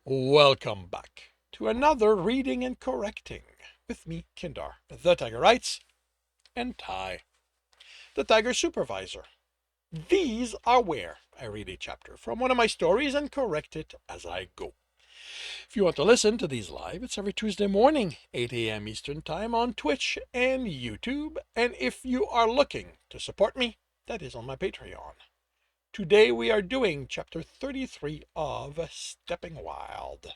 Welcome back to another reading and correcting with me, Kindar, the Tiger Writes, and Ty, the Tiger Supervisor. These are where I read a chapter from one of my stories and correct it as I go. If you want to listen to these live, it's every Tuesday morning, 8 a.m. Eastern Time on Twitch and YouTube. And if you are looking to support me, that is on my Patreon. Today we are doing chapter 33 of Stepping Wild.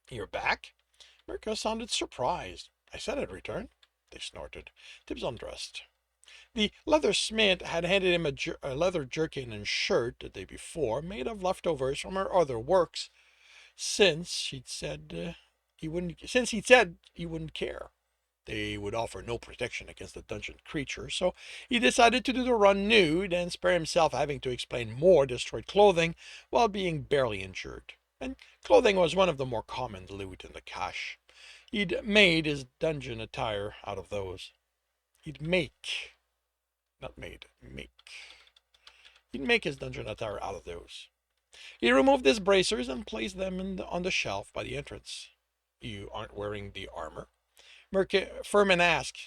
You're back? Mirka sounded surprised. I said I'd return. They snorted. Tibs undressed. The leather smith had handed him a leather jerkin and shirt the day before, made of leftovers from her other works, since he'd said he wouldn't care. They would offer no protection against the dungeon creature, so he decided to do the run nude and spare himself having to explain more destroyed clothing while being barely injured. And clothing was one of the more common loot in the cache. He'd made his dungeon attire out of those. He'd make, not made, make. He'd make his dungeon attire out of those. He removed his bracers and placed them on the shelf by the entrance. You aren't wearing the armor? Furman asked.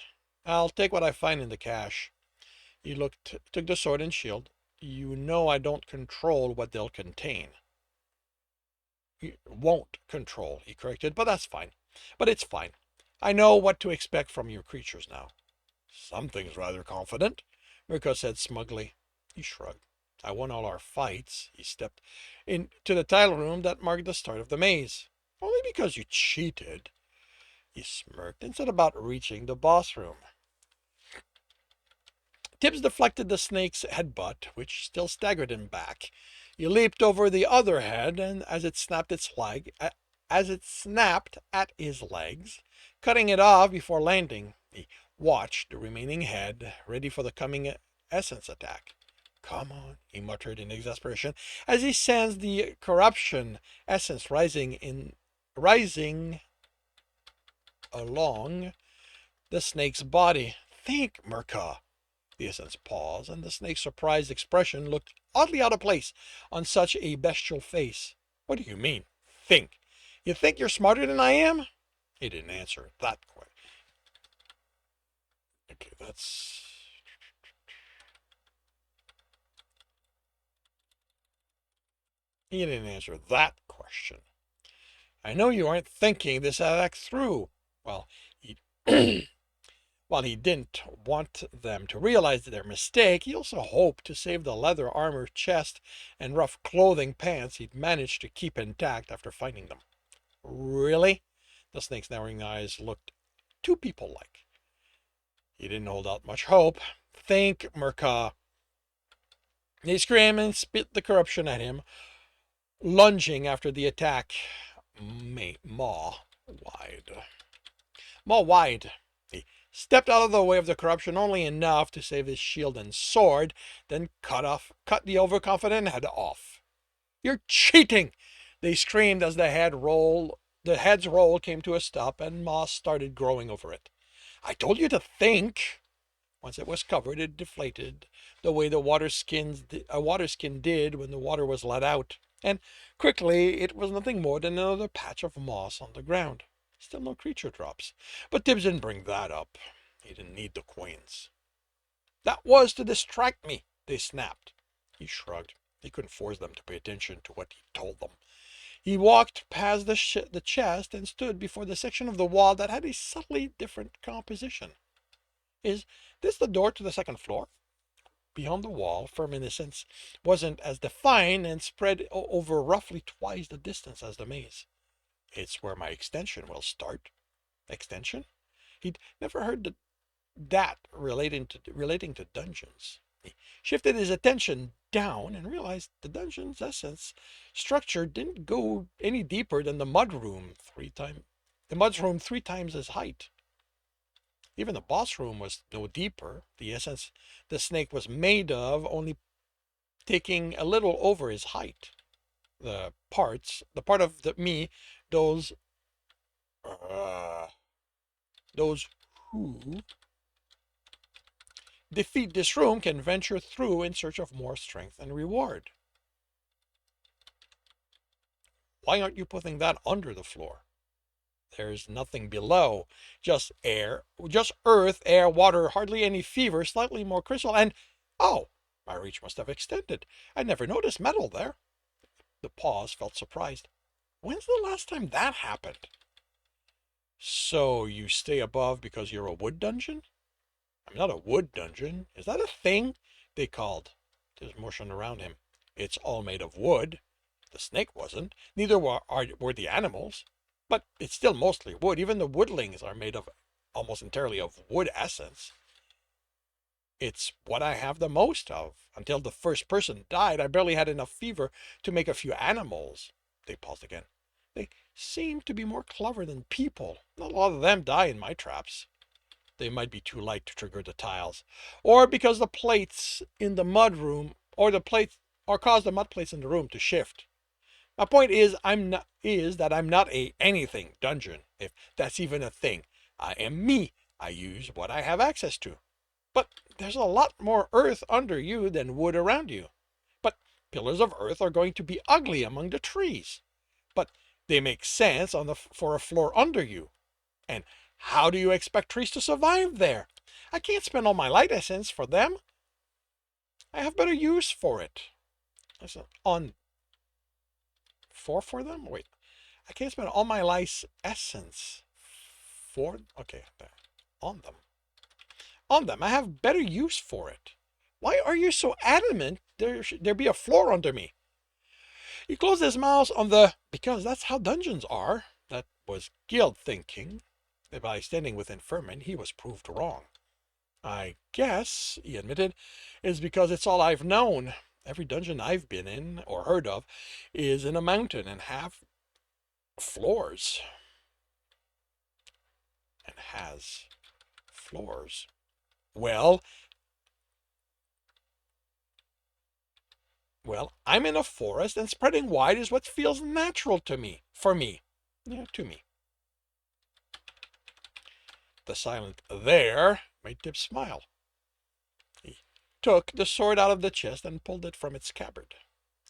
I'll take what I find in the cache. He took the sword and shield. You know I don't control what they'll contain. You won't control, he corrected, but that's fine. But it's fine. I know what to expect from your creatures now. Something's rather confident, Mirko said smugly. He shrugged. I won all our fights. He stepped into the tile room that marked the start of the maze. Only because you cheated. He smirked and set about reaching the boss room. Tibs deflected the snake's headbutt, which still staggered him back. He leaped over the other head, and as it snapped at his legs, cutting it off before landing, he watched the remaining head, ready for the coming essence attack. Come on, he muttered in exasperation, as he sensed the corruption essence rising along the snake's body. Think, Mirka. The essence paused, and the snake's surprised expression looked oddly out of place on such a bestial face. What do you mean? Think. You think you're smarter than I am? He didn't answer that question. Okay, He didn't answer that question. I know you aren't thinking this act through. Well, he While he didn't want them to realize their mistake, he also hoped to save the leather armor chest and rough clothing pants he'd managed to keep intact after finding them. Really? The snake's narrowing eyes looked too people-like. He didn't hold out much hope. Think, Mirka. He screamed and spit the corruption at him, lunging after the attack. Maw wide. He stepped out of the way of the corruption only enough to save his shield and sword, then cut the overconfident head off. You're cheating! They screamed as the head's roll came to a stop and moss started growing over it. I told you to think! Once it was covered, it deflated, the way a water skin did when the water was let out, and quickly it was nothing more than another patch of moss on the ground. Still no creature drops. But Tibs didn't bring that up. He didn't need the coins. That was to distract me, they snapped. He shrugged. He couldn't force them to pay attention to what he told them. He walked past the chest and stood before the section of the wall that had a subtly different composition. Is this the door to the second floor? Beyond the wall, firmness wasn't as defined and spread over roughly twice the distance as the maze. It's where my extension will start. Extension? He'd never heard that relating to dungeons. He shifted his attention down and realized the dungeon's essence structure didn't go any deeper than the mudroom three times his height. Even the boss room was no deeper. The essence the snake was made of only taking a little over his height. The part of those who defeat this room can venture through in search of more strength and reward. Why aren't you putting that under the floor? There's nothing below, just air, just earth, air, water, hardly any fever, slightly more crystal, and oh, my reach must have extended. I never noticed metal there. The pause felt surprised. When's the last time that happened? So you stay above because you're a wood dungeon? I'm not a wood dungeon. Is that a thing? They called. There's motion around him. It's all made of wood. The snake wasn't. Neither were the animals. But it's still mostly wood. Even the woodlings are made of almost entirely of wood essence. It's what I have the most of. Until the first person died, I barely had enough fever to make a few animals. They paused again. They seem to be more clever than people. Not a lot of them die in my traps. They might be too light to trigger the tiles, or because the plates in the mud room, or cause the mud plates in the room to shift. My point is, that I'm not a anything dungeon, if that's even a thing. I am me. I use what I have access to. But there's a lot more earth under you than wood around you. But pillars of earth are going to be ugly among the trees. But they make sense for a floor under you. And how do you expect trees to survive there? I can't spend all my light essence for them. I have better use for it. I said, on for them? Wait, I can't spend all my light essence for, okay, on them. On them, I have better use for it. Why are you so adamant there be a floor under me? He closed his mouth on the, because that's how dungeons are. That was Guild thinking. By standing within Furman, he was proved wrong. I guess, he admitted, is because it's all I've known. Every dungeon I've been in, or heard of, is in a mountain and have floors. And has floors. Well, I'm in a forest, and spreading wide is what feels natural to me. For me. Yeah, to me. The silent there made Tibs smile. He took the sword out of the chest and pulled it from its scabbard.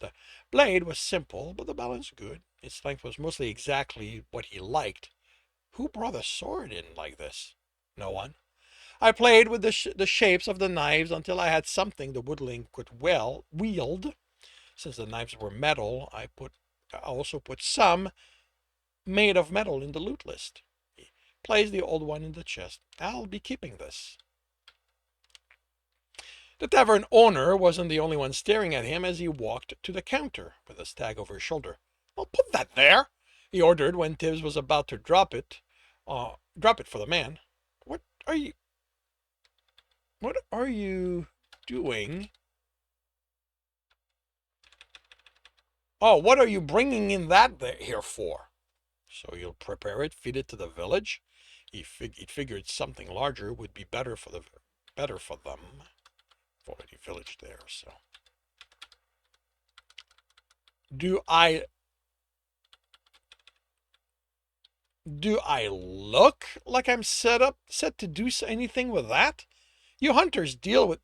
The blade was simple, but the balance good. Its length was mostly exactly what he liked. Who brought a sword in like this? No one. I played with the shapes of the knives until I had something the woodling could wield. Since the knives were metal, I also put some made of metal in the loot list. He placed the old one in the chest. I'll be keeping this. The tavern owner wasn't the only one staring at him as he walked to the counter with a stag over his shoulder. Well, put that there, he ordered when Tibs was about to drop it for the man. What are you doing? Oh, what are you bringing in that here for? So you'll prepare it, feed it to the village? He figured something larger would be better for them. Already village there, so. Do I look like I'm set to do anything with that? You hunters deal with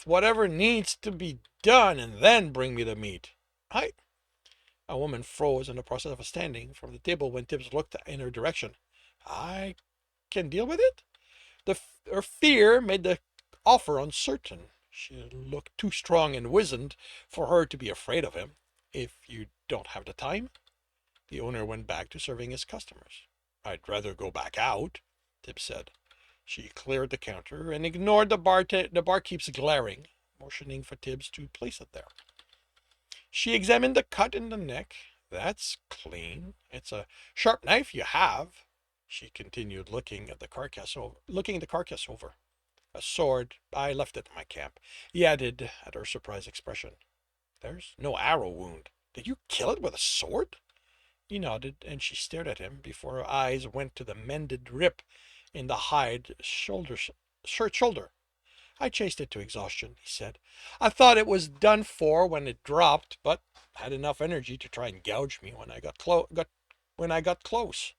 whatever needs to be done and then bring me the meat. A woman froze in the process of standing from the table when Tibs looked in her direction. I can deal with it? Her fear made the offer uncertain. She looked too strong and wizened for her to be afraid of him. If you don't have the time? The owner went back to serving his customers. I'd rather go back out, Tibs said. She cleared the counter and ignored the barkeep's glaring, motioning for Tibs to place it there. She examined the cut in the neck. That's clean. It's a sharp knife you have. She continued looking the carcass over. A sword. I left it in my camp. He added at her surprised expression. There's no arrow wound. Did you kill it with a sword? He nodded, and she stared at him before her eyes went to the mended rip in the hide shirt shoulder. I chased it to exhaustion, he said. I thought it was done for when it dropped, but had enough energy to try and gouge me when I got close.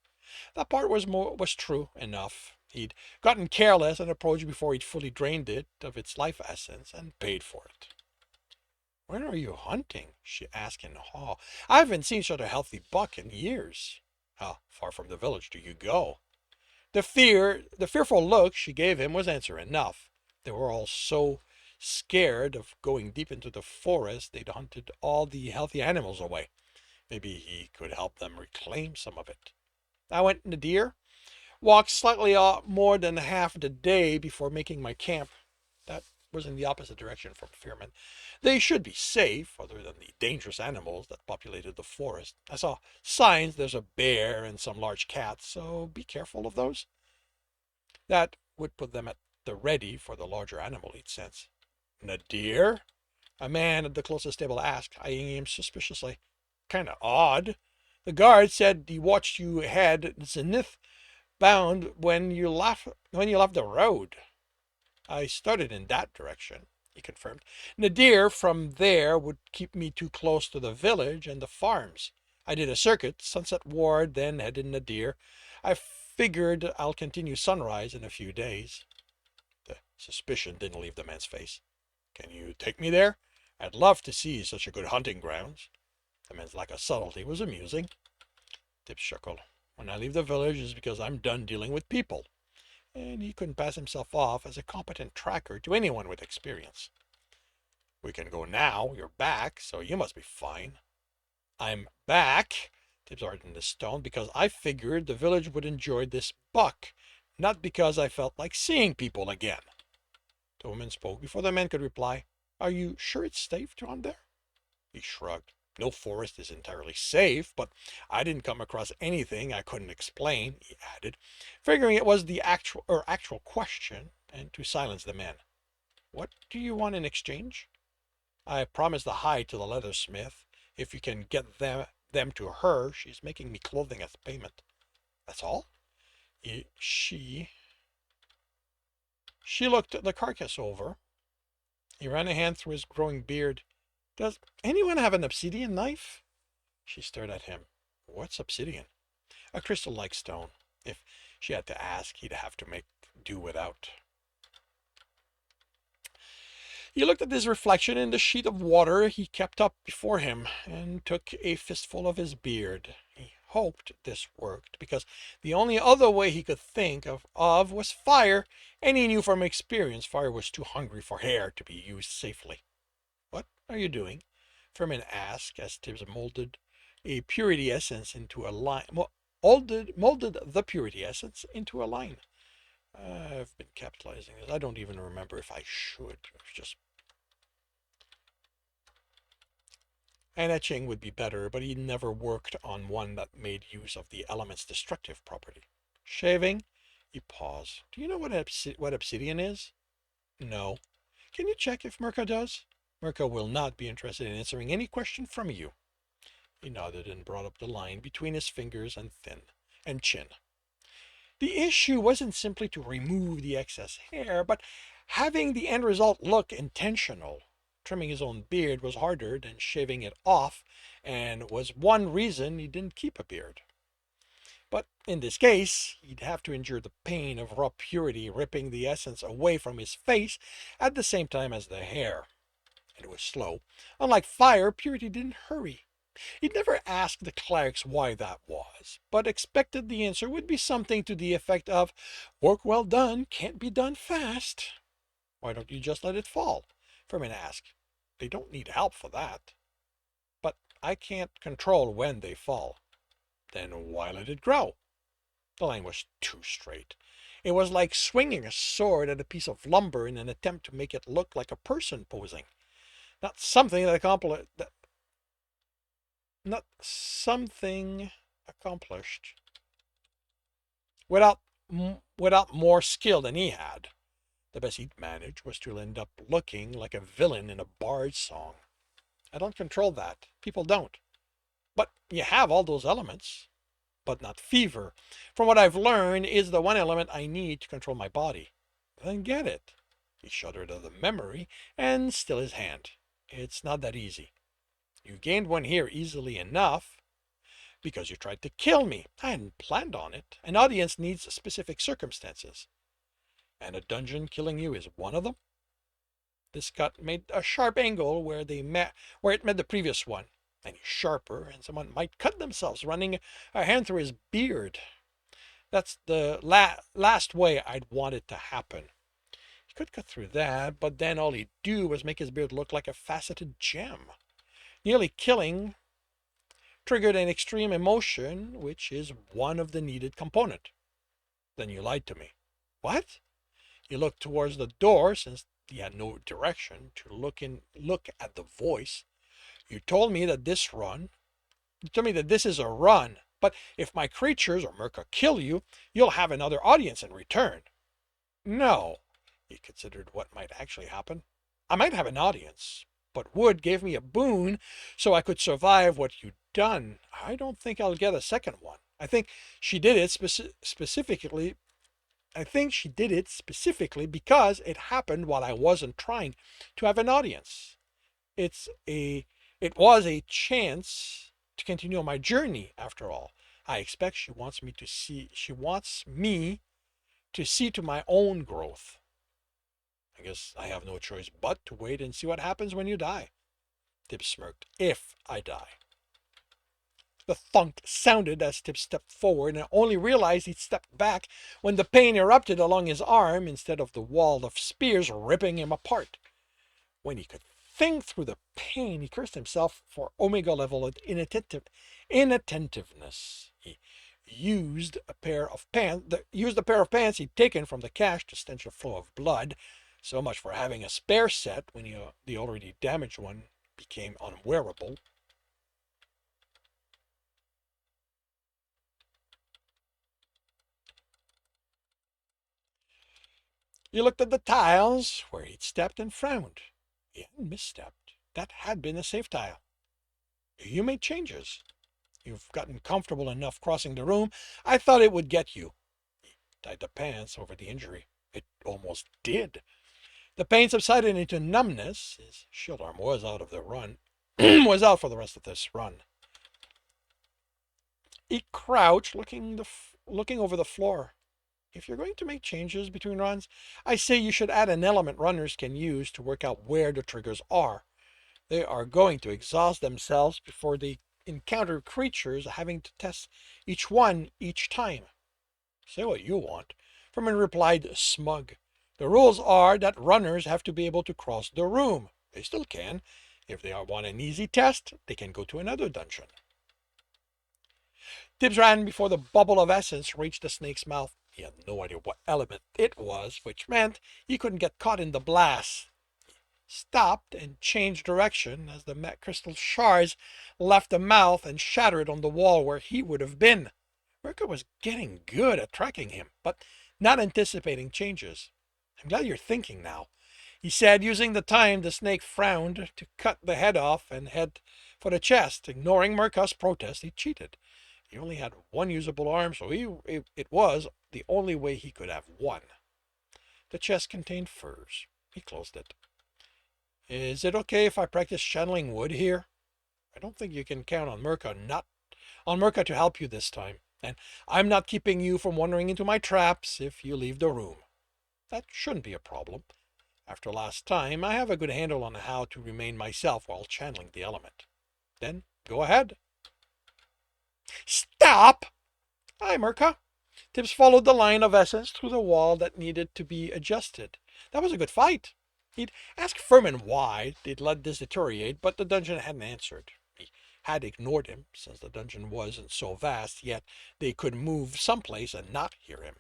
That part was true enough. He'd gotten careless and approached before he'd fully drained it of its life essence and paid for it. Where are you hunting? She asked in awe. I haven't seen such a healthy buck in years. How far from the village do you go? The fearful look she gave him was answer enough. They were all so scared of going deep into the forest, they'd hunted all the healthy animals away. Maybe he could help them reclaim some of it. I went in the deer, walked slightly more than half the day before making my camp. That was in the opposite direction from Fearman. They should be safe, other than the dangerous animals that populated the forest. I saw signs there's a bear and some large cats, so be careful of those. That would put them at the ready for the larger animal he'd sense. Nadir? A man at the closest table asked, eyeing him suspiciously. Kinda odd. The guard said he watched you head zenith bound when you left the road. I started in that direction, he confirmed. Nadir from there would keep me too close to the village and the farms. I did a circuit, Sunset Ward, then headed Nadir. I figured I'll continue Sunrise in a few days. The suspicion didn't leave the man's face. Can you take me there? I'd love to see such a good hunting grounds. The man's lack of subtlety was amusing. Tibs chuckled. When I leave the village is because I'm done dealing with people. And he couldn't pass himself off as a competent tracker to anyone with experience. We can go now. You're back, so you must be fine. I'm back, Tibs hardened his tone, because I figured the village would enjoy this buck, not because I felt like seeing people again. The woman spoke before the man could reply. Are you sure it's safe to hunt there? He shrugged. No forest is entirely safe, but I didn't come across anything I couldn't explain, he added, figuring it was the actual question, and to silence the man. What do you want in exchange? I promised the hide to the leathersmith. If you can get them to her, she's making me clothing as payment. That's all? She looked the carcass over. He ran a hand through his growing beard. Does anyone have an obsidian knife? She stared at him. What's obsidian? A crystal-like stone. If she had to ask, he'd have to make do without. He looked at his reflection in the sheet of water he kept up before him, and took a fistful of his beard. He hoped this worked, because the only other way he could think of was fire, and he knew from experience fire was too hungry for hair to be used safely. What are you doing? Furman asked as Tibs molded a purity essence into a line. Molded the purity essence into a line. I've been capitalizing this. I don't even remember if I should. It's just an etching would be better, but he never worked on one that made use of the element's destructive property. Shaving? He paused. Do you know what obsidian is? No. Can you check if Mirka does? Mirka will not be interested in answering any question from you. He nodded and brought up the line between his fingers and chin. The issue wasn't simply to remove the excess hair, but having the end result look intentional. Trimming his own beard was harder than shaving it off, and was one reason he didn't keep a beard. But in this case, he'd have to endure the pain of raw purity ripping the essence away from his face at the same time as the hair. And it was slow. Unlike fire, purity didn't hurry. He'd never asked the clerics why that was, but expected the answer would be something to the effect of, work well done can't be done fast. Why don't you just let it fall? Furman asked. They don't need help for that. But I can't control when they fall. Then why let it grow? The line was too straight. It was like swinging a sword at a piece of lumber in an attempt to make it look like a person posing. Not something accomplished without more skill than he had. The best he'd manage was to end up looking like a villain in a bard's song. I don't control that. People don't. But you have all those elements. But not fever. From what I've learned is the one element I need to control my body. Then get it. He shuddered at the memory and still his hand. It's not that easy. You gained one here easily enough because you tried to kill me. I hadn't planned on it. An audience needs specific circumstances. And a dungeon killing you is one of them? This cut made a sharp angle where it met the previous one. Any sharper, and someone might cut themselves running a hand through his beard. That's the last way I'd want it to happen. He could cut through that, but then all he'd do was make his beard look like a faceted gem. Nearly killing triggered an extreme emotion, which is one of the needed component. Then you lied to me. What? You looked towards the door since he had no direction to look at the voice. You told me that this is a run, but if my creatures or Merca kill you, you'll have another audience in return. No, he considered what might actually happen. I might have an audience, but Wood gave me a boon so I could survive what you'd done. I don't think I'll get a second one. I think she did it specifically because it happened while I wasn't trying to have an audience. It was a chance to continue my journey after all. I expect she wants me to see to my own growth. I guess I have no choice but to wait and see what happens when you die. Tibs smirked. If I die. The thunk sounded as Tibs stepped forward, and I only realized he'd stepped back when the pain erupted along his arm instead of the wall of spears ripping him apart. When he could think through the pain, he cursed himself for Omega level inattentiveness. He used a pair of pants he'd taken from the cache to stench a flow of blood. So much for having a spare set when the already damaged one became unwearable. He looked at the tiles where he'd stepped and frowned. He hadn't misstepped. That had been a safe tile. You made changes. You've gotten comfortable enough crossing the room. I thought it would get you. He tied the pants over the injury. It almost did. The pain subsided into numbness. His shield arm was out of the run. Was out for the rest of this run. He crouched, looking over the floor. If you're going to make changes between runs, I say you should add an element runners can use to work out where the triggers are. They are going to exhaust themselves before they encounter creatures, having to test each one each time. Say what you want. Furman replied, smug. The rules are that runners have to be able to cross the room. They still can. If they want an easy test, they can go to another dungeon. Tibs ran before the bubble of essence reached the snake's mouth. He had no idea what element it was, which meant he couldn't get caught in the blast. He stopped and changed direction as the met crystal shards left the mouth and shattered on the wall where he would have been. Merca was getting good at tracking him, but not anticipating changes. I'm glad you're thinking now, he said, using the time the snake frowned to cut the head off and head for the chest. Ignoring Merca's protest, he cheated. He only had one usable arm, so it was the only way he could have one. The chest contained furs. He closed it. Is it okay if I practice channeling wood here? I don't think you can count on Merca to help you this time, and I'm not keeping you from wandering into my traps if you leave the room. That shouldn't be a problem. After last time, I have a good handle on how to remain myself while channeling the element. Then, go ahead. Stop! Hi, Merca. Tibs followed the line of essence through the wall that needed to be adjusted. That was a good fight. He'd asked Furman why they'd let this deteriorate, but the dungeon hadn't answered. He had ignored him, since the dungeon wasn't so vast, yet they could move someplace and not hear him.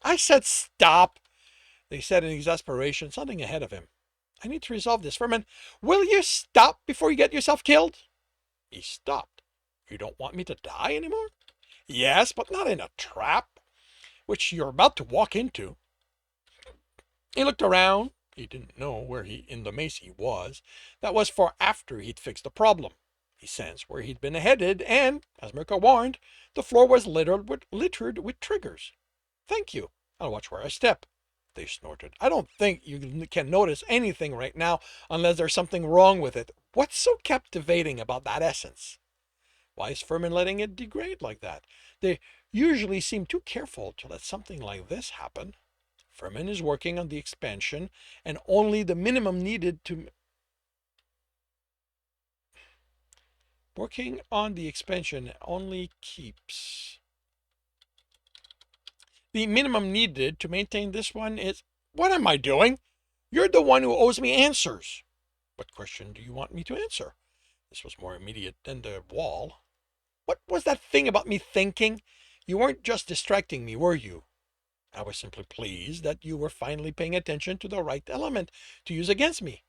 I said stop, they said in exasperation, something ahead of him. I need to resolve this. Furman, will you stop before you get yourself killed? He stopped. You don't want me to die anymore? Yes, but not in a trap, which you're about to walk into. He looked around. He didn't know where in the maze he was. That was for after he'd fixed the problem. He sensed where he'd been headed, and, as Merca warned, the floor was littered with triggers. Thank you. I'll watch where I step. They snorted. I don't think you can notice anything right now unless there's something wrong with it. What's so captivating about that essence? Why is Furman letting it degrade like that? They usually seem too careful to let something like this happen. Furman is working on the expansion, and only the minimum needed to working on the expansion only keeps the minimum needed to maintain this one is. What am I doing? You're the one who owes me answers. What question do you want me to answer? This was more immediate than the wall. What was that thing about me thinking? You weren't just distracting me, were you? I was simply pleased that you were finally paying attention to the right element to use against me.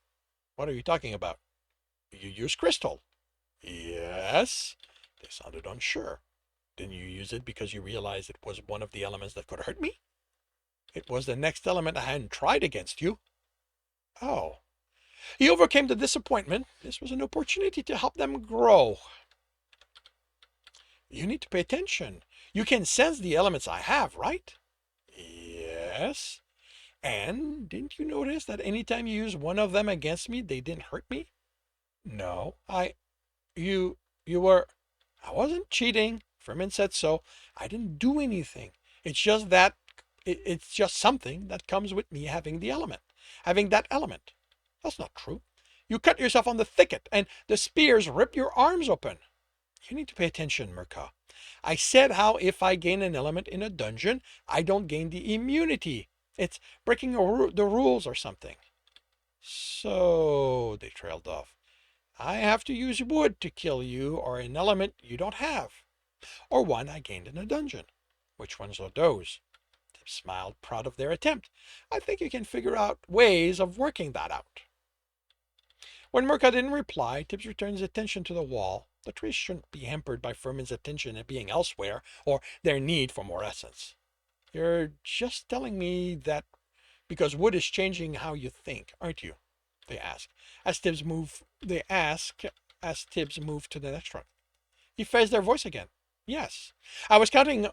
What are you talking about? You use crystal. Yes. They sounded unsure. Didn't you use it because you realized it was one of the elements that could hurt me? It was the next element I hadn't tried against you. Oh. He overcame the disappointment. This was an opportunity to help them grow. You need to pay attention. You can sense the elements I have, right? Yes. And didn't you notice that anytime you use one of them against me, they didn't hurt me? No, you were, I wasn't cheating. Furman said so. I didn't do anything. It's just that, it's just something that comes with me having having that element. That's not true. You cut yourself on the thicket, and the spears rip your arms open. You need to pay attention, Mirka. I said how if I gain an element in a dungeon, I don't gain the immunity. It's breaking the rules or something. So, they trailed off. I have to use wood to kill you, or an element you don't have. Or one I gained in a dungeon. Which ones are those? Tibs smiled, proud of their attempt. I think you can figure out ways of working that out. When Mirka didn't reply, Tibs returned his attention to the wall. The trees shouldn't be hampered by Furman's attention at being elsewhere, or their need for more essence. You're just telling me that because wood is changing how you think, aren't you? They asked. They ask as Tibs moved to the next one. He raised their voice again. Yes. I was counting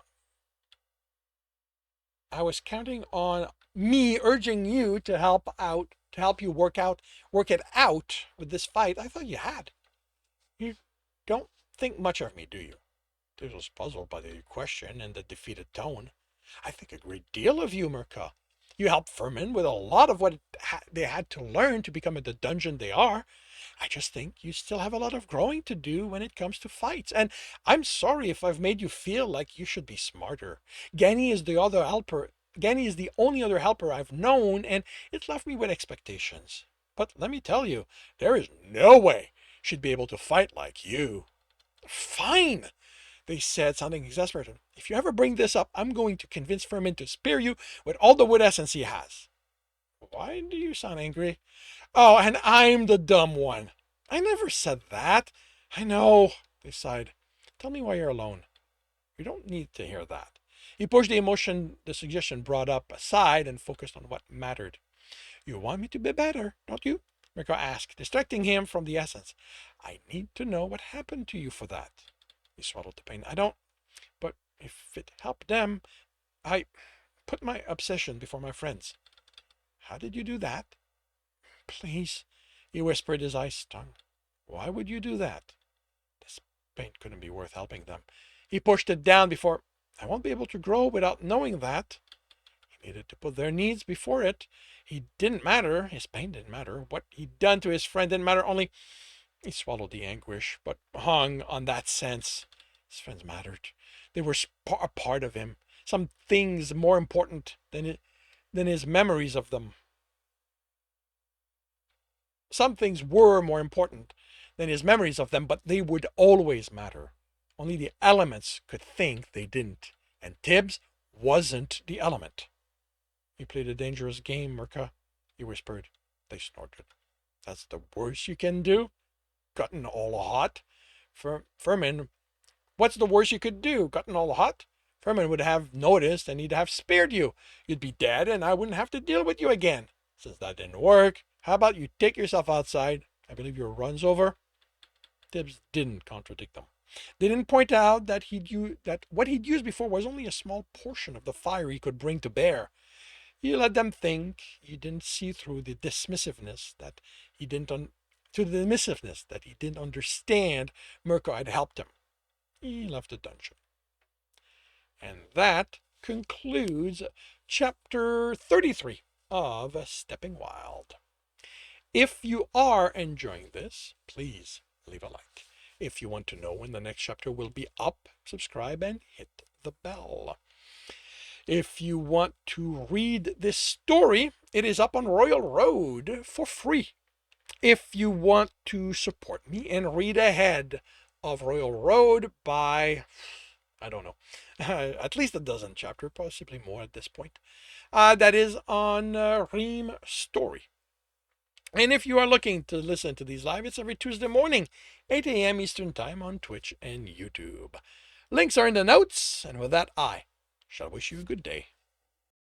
on me urging you to help you work it out with this fight. I thought you had. You don't think much of me, do you? Tibbs was puzzled by the question and the defeated tone. I think a great deal of you, Mirka. You helped Furman with a lot of what they had to learn to become the dungeon they are. I just think you still have a lot of growing to do when it comes to fights, and I'm sorry if I've made you feel like you should be smarter. Ganny is the other helper. Ganny is the only other helper I've known, and it left me with expectations. But let me tell you, there is no way she'd be able to fight like you. Fine, they said, sounding exasperated. If you ever bring this up, I'm going to convince Furman to spare you with all the wood essence he has. Why do you sound angry? Oh, and I'm the dumb one. I never said that. I know, they sighed. Tell me why you're alone. You don't need to hear that. He pushed the suggestion brought up aside and focused on what mattered. You want me to be better, don't you? Mirko asked, distracting him from the essence. I need to know what happened to you for that. He swallowed the pain. I don't, but if it helped them, I put my obsession before my friends. How did you do that? Please, he whispered, his eyes stung. Why would you do that? This pain couldn't be worth helping them. He pushed it down before. I won't be able to grow without knowing that. He needed to put their needs before it. He didn't matter. His pain didn't matter. What he'd done to his friend didn't matter. Only he swallowed the anguish, but hung on that sense. His friends mattered. They were a part of him. Some things more important than his memories of them. Some things were more important than his memories of them, but they would always matter. Only the elements could think they didn't. And Tibs wasn't the element. You played a dangerous game, Mirka, he whispered. They snorted. That's the worst you can do? Gotten all hot? Furman, what's the worst you could do? Gotten all hot? Furman would have noticed and he'd have spared you. You'd be dead and I wouldn't have to deal with you again. Since that didn't work, how about you take yourself outside? I believe your run's over. Tibs didn't contradict them. They didn't point out that what he'd used before was only a small portion of the fire he could bring to bear. He let them think. He didn't see through the dismissiveness that he didn't understand Mirko had helped him. He left the dungeon. And that concludes chapter 33 of Stepping Wild. If you are enjoying this, please leave a like. If you want to know when the next chapter will be up, subscribe and hit the bell. If you want to read this story, it is up on Royal Road for free. If you want to support me and read ahead of Royal Road by, I don't know, at least a dozen chapters, possibly more at this point, that is on Ream Story. And if you are looking to listen to these live, it's every Tuesday morning, 8 a.m. Eastern Time on Twitch and YouTube. Links are in the notes, and with that, I shall wish you a good day.